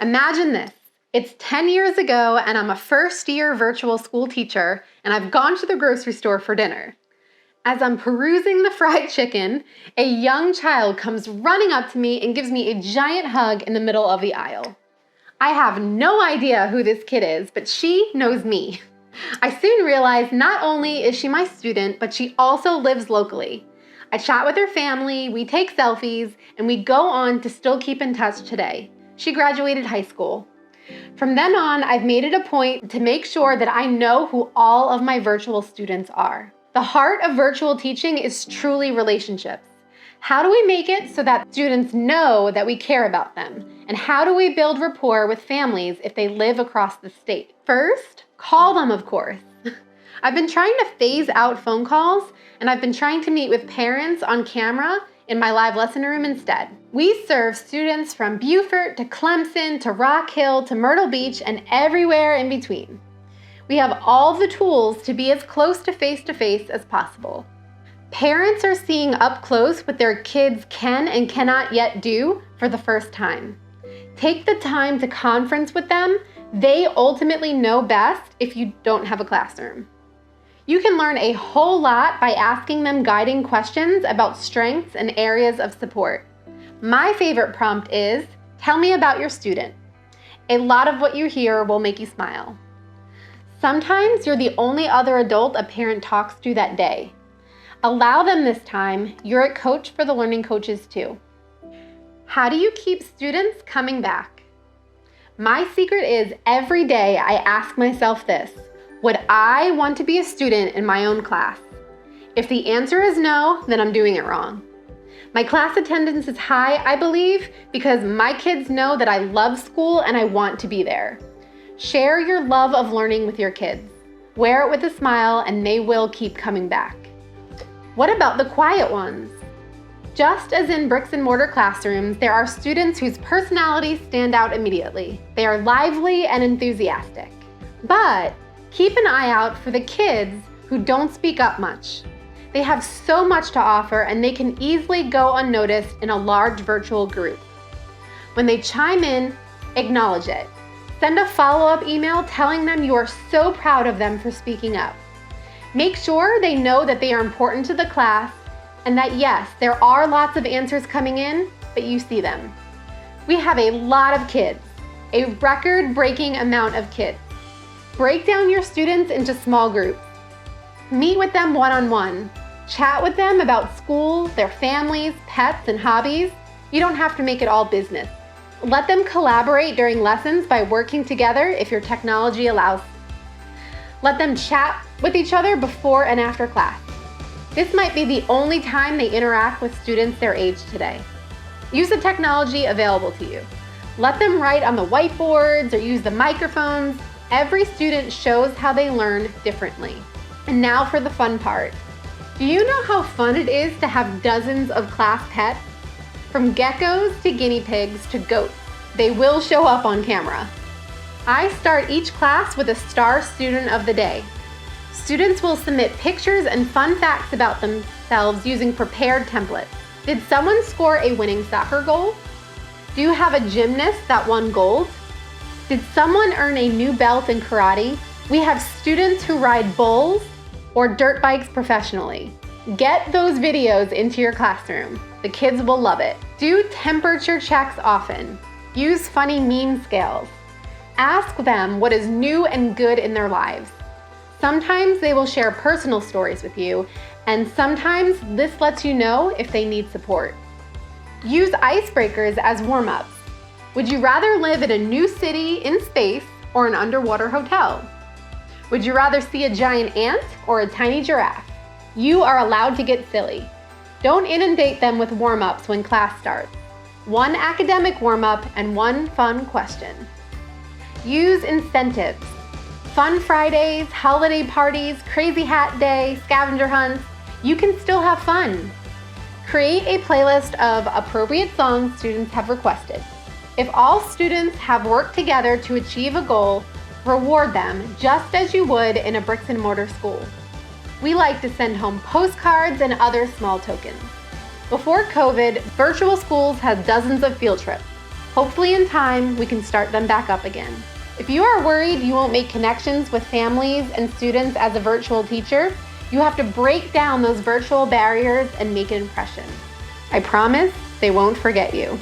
Imagine this. It's 10 years ago and I'm a first-year virtual school teacher and I've gone to the grocery store for dinner. As I'm perusing the fried chicken, a young child comes running up to me and gives me a giant hug in the middle of the aisle. I have no idea who this kid is, but she knows me. I soon realized not only is she my student, but she also lives locally. I chat with her family, we take selfies, and we go on to still keep in touch today. She graduated high school. From then on, I've made it a point to make sure that I know who all of my virtual students are. The heart of virtual teaching is truly relationships. How do we make it so that students know that we care about them? And how do we build rapport with families if they live across the state? First, call them, of course. I've been trying to phase out phone calls, and I've been trying to meet with parents on camera in my live lesson room instead. We serve students from Beaufort to Clemson to Rock Hill to Myrtle Beach and everywhere in between. We have all the tools to be as close to face as possible. Parents are seeing up close what their kids can and cannot yet do for the first time. Take the time to conference with them. They ultimately know best if you don't have a classroom. You can learn a whole lot by asking them guiding questions about strengths and areas of support. My favorite prompt is, tell me about your student. A lot of what you hear will make you smile. Sometimes you're the only other adult a parent talks to that day. Allow them this time. You're a coach for the learning coaches too. How do you keep students coming back? My secret is every day I ask myself this: would I want to be a student in my own class? If the answer is no, then I'm doing it wrong. My class attendance is high, I believe, because my kids know that I love school and I want to be there. Share your love of learning with your kids. Wear it with a smile and they will keep coming back. What about the quiet ones? Just as in bricks and mortar classrooms, there are students whose personalities stand out immediately. They are lively and enthusiastic. But keep an eye out for the kids who don't speak up much. They have so much to offer and they can easily go unnoticed in a large virtual group. When they chime in, acknowledge it. Send a follow-up email telling them you are so proud of them for speaking up. Make sure they know that they are important to the class and that yes, there are lots of answers coming in, but you see them. We have a lot of kids, a record-breaking amount of kids. Break down your students into small groups. Meet with them one-on-one. Chat with them about school, their families, pets, and hobbies. You don't have to make it all business. Let them collaborate during lessons by working together if your technology allows. Let them chat with each other before and after class. This might be the only time they interact with students their age today. Use the technology available to you. Let them write on the whiteboards or use the microphones. Every student shows how they learn differently. And now for the fun part. Do you know how fun it is to have dozens of class pets? From geckos to guinea pigs to goats, they will show up on camera. I start each class with a star student of the day. Students will submit pictures and fun facts about themselves using prepared templates. Did someone score a winning soccer goal? Do you have a gymnast that won gold? Did someone earn a new belt in karate? We have students who ride bulls or dirt bikes professionally. Get those videos into your classroom. The kids will love it. Do temperature checks often. Use funny meme scales. Ask them what is new and good in their lives. Sometimes they will share personal stories with you, and sometimes this lets you know if they need support. Use icebreakers as warm-ups. Would you rather live in a new city in space or an underwater hotel? Would you rather see a giant ant or a tiny giraffe? You are allowed to get silly. Don't inundate them with warm-ups when class starts. One academic warm-up and one fun question. Use incentives. Fun Fridays, holiday parties, crazy hat day, scavenger hunts. You can still have fun. Create a playlist of appropriate songs students have requested. If all students have worked together to achieve a goal, reward them just as you would in a bricks and mortar school. We like to send home postcards and other small tokens. Before COVID, virtual schools had dozens of field trips. Hopefully in time, we can start them back up again. If you are worried you won't make connections with families and students as a virtual teacher, you have to break down those virtual barriers and make an impression. I promise they won't forget you.